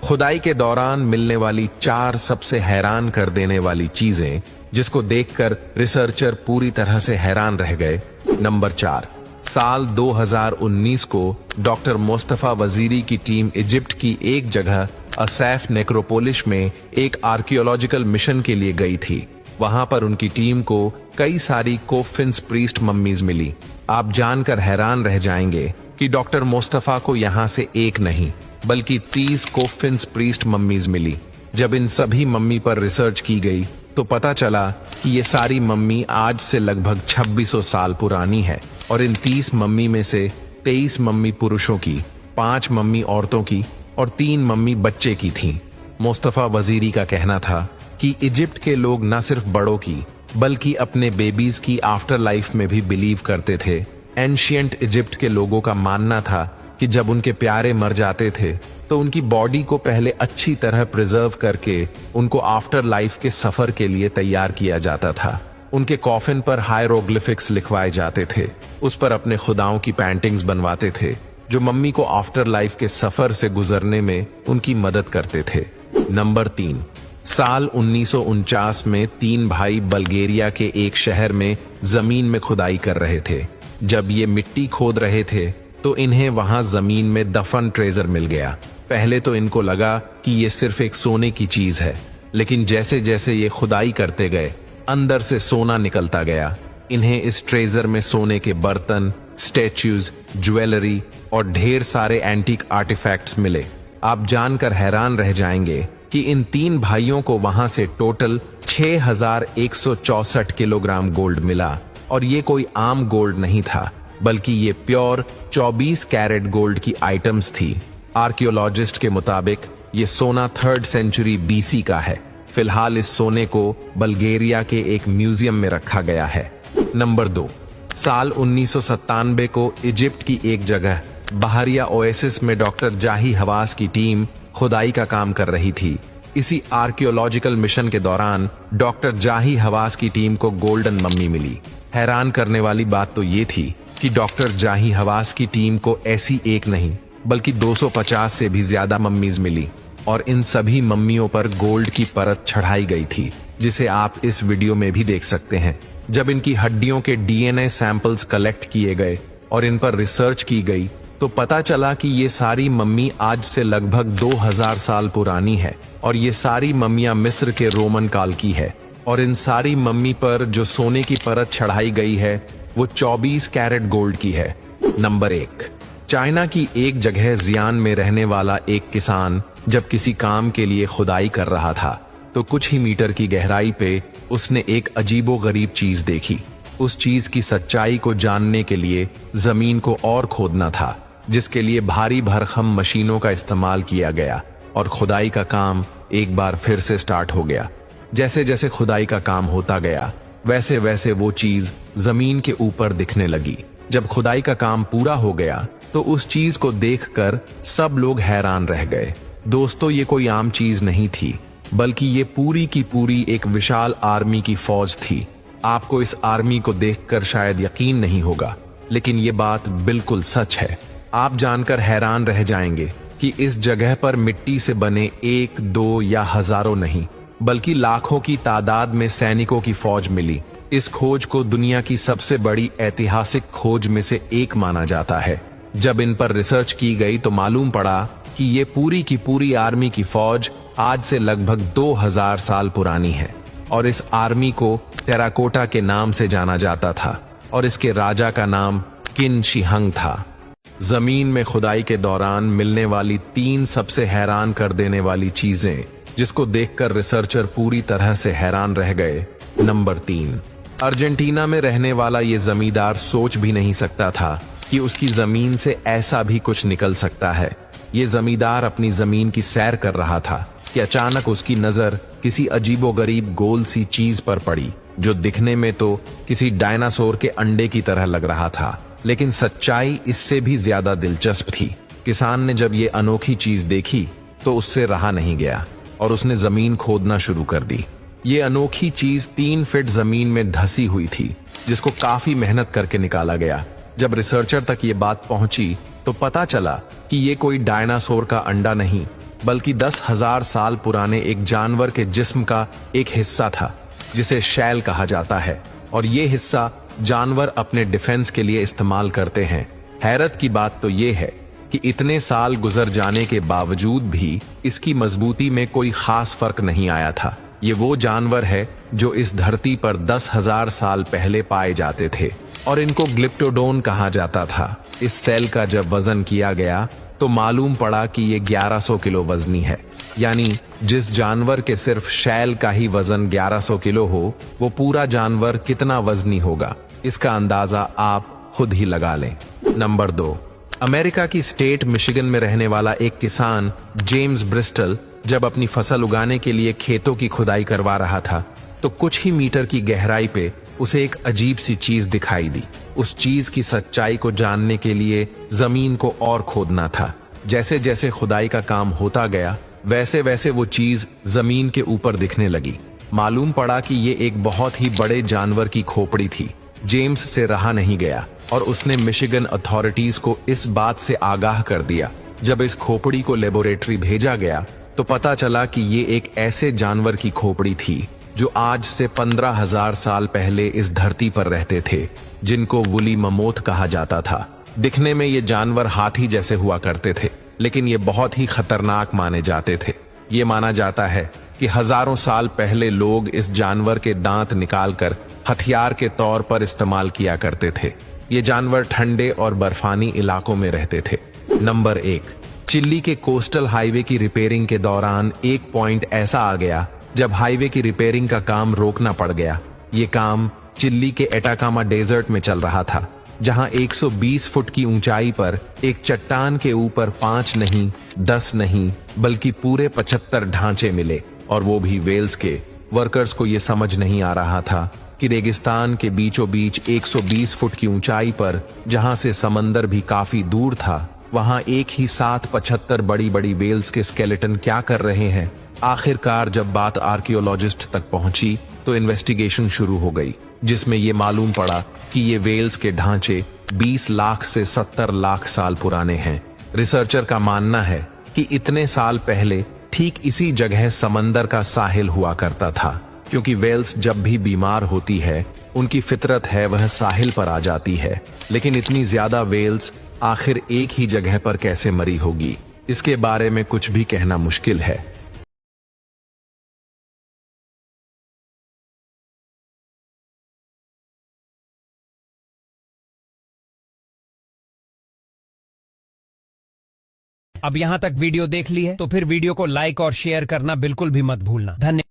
खुदाई के दौरान मिलने वाली 4 सबसे हैरान कर देने वाली चीजें जिसको देखकर रिसर्चर पूरी तरह से हैरान रह गए। नंबर 4, साल 2019 को डॉक्टर मुस्तफा वजीरी की टीम इजिप्ट की एक जगह असैफ नेक्रोपोलिस में एक आर्कियोलॉजिकल मिशन के लिए गई थी। वहां पर उनकी टीम को कई सारी कोफिन्स प्रीस्ट मम्मीज मिली। आप जानकर हैरान रह जाएंगे कि डॉक्टर मुस्तफा को यहां से एक नहीं बल्कि 30 कोफिन्स प्रीस्ट मम्मीज मिली। जब इन सभी मम्मी पर रिसर्च की गई तो पता चला कि ये सारी मम्मी आज से लगभग 2600 साल पुरानी है और इन 30 मम्मी में से 23 मम्मी पुरुषों की, 5 मम्मी औरतों की और 3 मम्मी बच्चे की थीं। मुस्तफा वजीरी का कहना था कि इजिप्ट के लोग न सिर्फ बड़ों की बल्कि अपने बेबीज की आफ्टर लाइफ में भी बिलीव करते थे। एंशियंट इजिप्ट के लोगों का मानना था कि जब उनके प्यारे मर जाते थे तो उनकी बॉडी को पहले अच्छी तरह प्रिजर्व करके उनको आफ्टर लाइफ के सफर के लिए तैयार किया जाता था। उनके कॉफिन पर हायरोग्लिफिक्स लिखवाए जाते थे, उस पर अपने खुदाओं की पेंटिंग्स बनवाते थे जो मम्मी को आफ्टर लाइफ के सफर से गुजरने में उनकी मदद करते थे। नंबर 3, साल 1949 में 3 भाई बल्गेरिया के एक शहर में जमीन में खुदाई कर रहे थे। जब ये मिट्टी खोद रहे थे तो इन्हें वहां जमीन में दफन ट्रेजर मिल गया। पहले तो इनको लगा कि ये सिर्फ एक सोने की चीज है, लेकिन जैसे जैसे ये खुदाई करते गए अंदर से सोना निकलता गया। इन्हें इस ट्रेजर में सोने के बर्तन, स्टैच्यूज, ज्वेलरी और ढेर सारे एंटीक आर्टिफैक्ट्स मिले। आप जानकर हैरान रह जाएंगे कि इन 3 भाइयों को वहां से टोटल 6164 किलोग्राम गोल्ड मिला और ये कोई आम गोल्ड नहीं था बल्कि ये प्योर 24 कैरेट गोल्ड की आइटम्स थी। आर्कियोलॉजिस्ट के मुताबिक ये सोना 3rd सेंचुरी BC का है। फिलहाल इस सोने को बल्गेरिया के एक म्यूजियम में रखा गया है। नंबर 2, साल 1997 को इजिप्ट की एक जगह बहरिया ओएसिस में डॉक्टर जाही हवास की टीम खुदाई का काम कर रही थी। इसी आर्कियोलॉजिकल मिशन के दौरान डॉक्टर जाही हवास की टीम को गोल्डन मम्मी मिली। हैरान करने वाली बात तो ये थी कि डॉक्टर जाही हवास की टीम को ऐसी एक नहीं बल्कि 250 से भी ज्यादा मम्मीज मिली और इन सभी मम्मियों पर गोल्ड की परत चढ़ाई गई थी, जिसे आप इस वीडियो में भी देख सकते हैं। जब इनकी हड्डियों के DNA सैंपल्स कलेक्ट किए गए और इन पर रिसर्च की गई तो पता चला कि ये सारी मम्मी आज से लगभग 2000 साल पुरानी है और ये सारी मम्मियां मिस्र के रोमन काल की है और इन सारी मम्मी पर जो सोने की परत चढ़ाई गई है वो 24 कैरेट गोल्ड की है। नंबर 1, चाइना की एक जगह जियान में रहने वाला एक किसान जब किसी काम के लिए खुदाई कर रहा था तो कुछ ही मीटर की गहराई पे उसने एक अजीबोगरीब चीज देखी। उस चीज की सच्चाई को जानने के लिए जमीन को और खोदना था, जिसके लिए भारी भरखम मशीनों का इस्तेमाल किया गया और खुदाई का काम एक बार फिर से स्टार्ट हो गया। जैसे जैसे खुदाई का काम होता गया वैसे वैसे वो चीज जमीन के ऊपर दिखने लगी। जब खुदाई का काम पूरा हो गया तो उस चीज को देखकर सब लोग हैरान रह गए। दोस्तों, ये कोई आम चीज नहीं थी बल्कि ये पूरी की पूरी एक विशाल आर्मी की फौज थी। आपको इस आर्मी को देखकर शायद यकीन नहीं होगा, लेकिन ये बात बिल्कुल सच है। आप जानकर हैरान रह जाएंगे कि इस जगह पर मिट्टी से बने 1, 2 या हजारों नहीं बल्कि लाखों की तादाद में सैनिकों की फौज मिली। इस खोज को दुनिया की सबसे बड़ी ऐतिहासिक खोज में से एक माना जाता है। जब इन पर रिसर्च की गई तो मालूम पड़ा कि ये पूरी की पूरी आर्मी की फौज आज से लगभग 2000 साल पुरानी है और इस आर्मी को टेराकोटा के नाम से जाना जाता था और इसके राजा का नाम किन शी हंग था। जमीन में खुदाई के दौरान मिलने वाली 3 सबसे हैरान कर देने वाली चीजें जिसको देखकर रिसर्चर पूरी तरह से हैरान रह गए। नंबर 3, अर्जेंटीना में रहने वाला ये जमींदार सोच भी नहीं सकता था कि उसकी जमीन से ऐसा भी कुछ निकल सकता है। ये जमींदार अपनी जमीन की सैर कर रहा था कि अचानक उसकी नजर किसी अजीबोगरीब गोल सी चीज पर पड़ी जो दिखने में तो किसी डायनासोर के अंडे की तरह लग रहा था, लेकिन सच्चाई इससे भी ज्यादा दिलचस्प थी। किसान ने जब ये अनोखी चीज देखी तो उससे रहा नहीं गया और उसने जमीन खोदना शुरू कर दी। ये अनोखी चीज 3 फीट जमीन में धसी हुई थी, जिसको काफी मेहनत करके निकाला गया। जब रिसर्चर तक ये बात पहुंची तो पता चला कि ये कोई डायनासोर का अंडा नहीं बल्कि 10,000 साल पुराने एक जानवर के जिस्म का एक हिस्सा था जिसे शैल कहा जाता है, और ये हिस्सा जानवर अपने डिफेंस के लिए इस्तेमाल करते हैं। हैरत की बात तो ये है कि इतने साल गुजर जाने के बावजूद भी इसकी मजबूती में कोई खास फर्क नहीं आया था। ये वो जानवर है जो इस धरती पर 10,000 साल पहले पाए जाते थे और इनको ग्लिप्टोडोन कहा जाता था। इस सेल का जब वजन किया गया तो मालूम पड़ा कि ये 1100 किलो वजनी है। यानी जिस जानवर के सिर्फ शैल का ही वजन 1100 किलो हो, वो पूरा जानवर कितना वजनी होगा, इसका अंदाजा आप खुद ही लगा लें। नंबर 2, अमेरिका की स्टेट मिशिगन में रहने वाला एक किसान जेम्स ब्रिस्टल जब अपनी फसल उगाने के लिए खेतों की खुदाई करवा रहा था तो कुछ ही मीटर की गहराई पे उसे एक अजीब सी चीज दिखाई दी। उस चीज की सच्चाई को जानने के लिए जमीन को और खोदना था। जैसे जैसे खुदाई का काम होता गया वैसे वैसे वो चीज जमीन के ऊपर दिखने लगी। मालूम पड़ा कि ये एक बहुत ही बड़े जानवर की खोपड़ी थी। जेम्स से रहा नहीं गया और उसने मिशिगन अथॉरिटीज को इस बात से आगाह कर दिया। जब इस खोपड़ी को लेबोरेटरी भेजा गया तो पता चला कि ये एक ऐसे जानवर की खोपड़ी थी जो आज से 15,000 साल पहले इस धरती पर रहते थे, जिनको वुली ममोथ कहा जाता था। दिखने में ये जानवर हाथी जैसे हुआ करते थे, लेकिन ये बहुत ही खतरनाक माने जाते थे। ये माना जाता है कि हजारों साल पहले लोग इस जानवर के दांत निकालकर हथियार के तौर पर इस्तेमाल किया करते थे। ये जानवर ठंडे और बर्फानी इलाकों में रहते थे। नंबर 1, चिली के कोस्टल हाईवे की रिपेयरिंग के दौरान एक पॉइंट ऐसा आ गया जब हाईवे की रिपेयरिंग का काम रोकना पड़ गया। ये काम चिली के एटाकामा डेजर्ट में चल रहा था, जहां 120 फुट की ऊंचाई पर एक चट्टान के ऊपर 5 नहीं 10 नहीं बल्कि पूरे 75 ढांचे मिले, और वो भी वेल्स के। वर्कर्स को ये समझ नहीं आ रहा था कि रेगिस्तान के बीचों बीच 120 फुट की ऊंचाई पर, जहां से समंदर भी काफी दूर था, वहां एक ही साथ 75 बड़ी बड़ी वेल्स के स्केलेटन क्या कर रहे हैं। आखिरकार जब बात आर्कियोलॉजिस्ट तक पहुंची तो इन्वेस्टिगेशन शुरू हो गई, जिसमें ये मालूम पड़ा कि ये वेल्स के ढांचे 20 लाख से 70 लाख साल पुराने हैं। रिसर्चर का मानना है कि इतने साल पहले ठीक इसी जगह समंदर का साहिल हुआ करता था, क्योंकि वेल्स जब भी बीमार होती है उनकी फितरत है वह साहिल पर आ जाती है। लेकिन इतनी ज्यादा वेल्स आखिर एक ही जगह पर कैसे मरी होगी, इसके बारे में कुछ भी कहना मुश्किल है। अब यहाँ तक वीडियो देख ली है तो फिर वीडियो को लाइक और शेयर करना बिल्कुल भी मत भूलना। धन्यवाद।